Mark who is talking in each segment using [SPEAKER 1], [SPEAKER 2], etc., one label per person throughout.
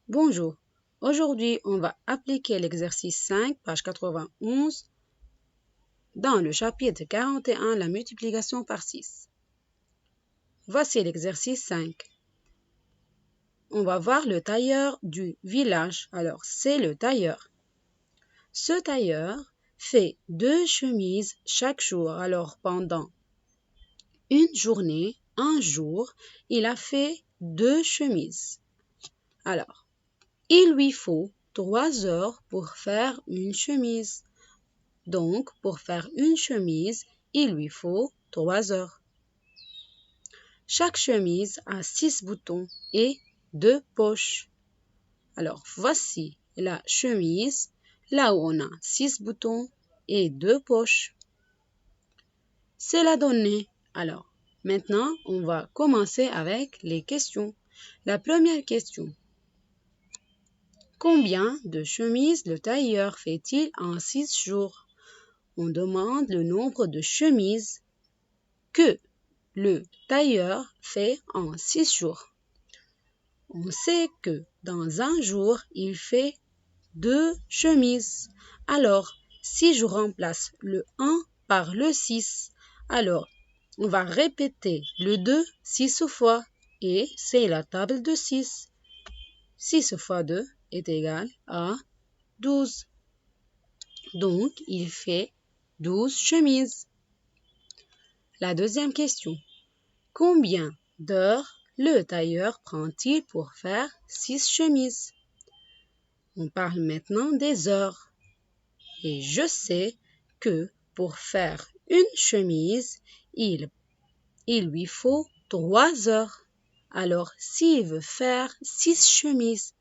[SPEAKER 1] Bonjour, aujourd'hui on va appliquer l'exercice 5, page 91, dans le chapitre 41, la multiplication par 6. Voici l'exercice 5. On va voir le tailleur du village. Alors, c'est le tailleur. Ce tailleur fait 2 chemises chaque jour. Alors, pendant une journée, un jour, il a fait 2 chemises. Alors, il lui faut 3 heures pour faire une chemise. Donc, pour faire une chemise, il lui faut 3 heures. Chaque chemise a 6 boutons et 2 poches. Alors, voici la chemise, là où on a 6 boutons et 2 poches. C'est la donnée. Alors, maintenant, on va commencer avec les questions. La première question. Combien de chemises le tailleur fait-il en 6 jours? On demande le nombre de chemises que le tailleur fait en 6 jours. On sait que dans un jour, il fait 2 chemises. Alors, si je remplace le 1 par le 6, alors on va répéter le 2 6 fois et c'est la table de 6. 6 fois 2 est égal à 12. Donc, il fait 12 chemises. La deuxième question. Combien d'heures le tailleur prend-il pour faire 6 chemises? On parle maintenant des heures. Et je sais que pour faire une chemise, il lui faut 3 heures. Alors, s'il veut faire 6 chemises,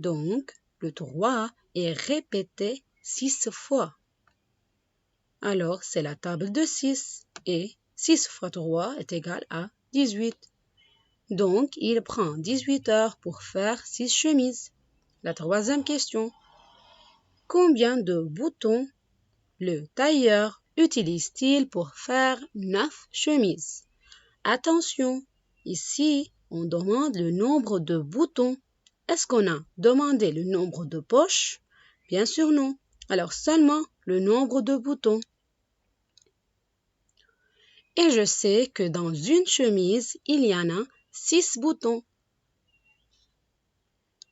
[SPEAKER 1] donc le 3 est répété 6 fois. Alors, c'est la table de 6 et 6 fois 3 est égal à 18. Donc, il prend 18 heures pour faire 6 chemises. La troisième question. Combien de boutons le tailleur utilise-t-il pour faire 9 chemises? Attention, ici, on demande le nombre de boutons. Est-ce qu'on a demandé le nombre de poches? Bien sûr non. Alors seulement le nombre de boutons. Et je sais que dans une chemise, il y en a 6 boutons.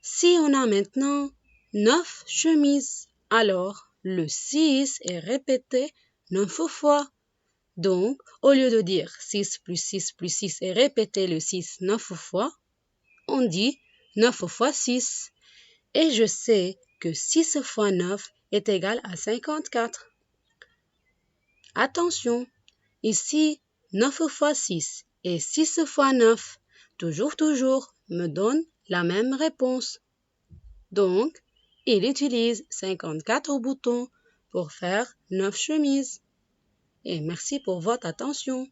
[SPEAKER 1] Si on a maintenant 9 chemises, alors le 6 est répété 9 fois. Donc, au lieu de dire 6 plus 6 plus 6 et répéter le 6 9 fois, on dit 9 fois 6. Et je sais que 6 fois 9 est égal à 54. Attention, ici, 9 fois 6 et 6 fois 9, toujours, me donnent la même réponse. Donc, il utilise 54 boutons pour faire 9 chemises. Et merci pour votre attention.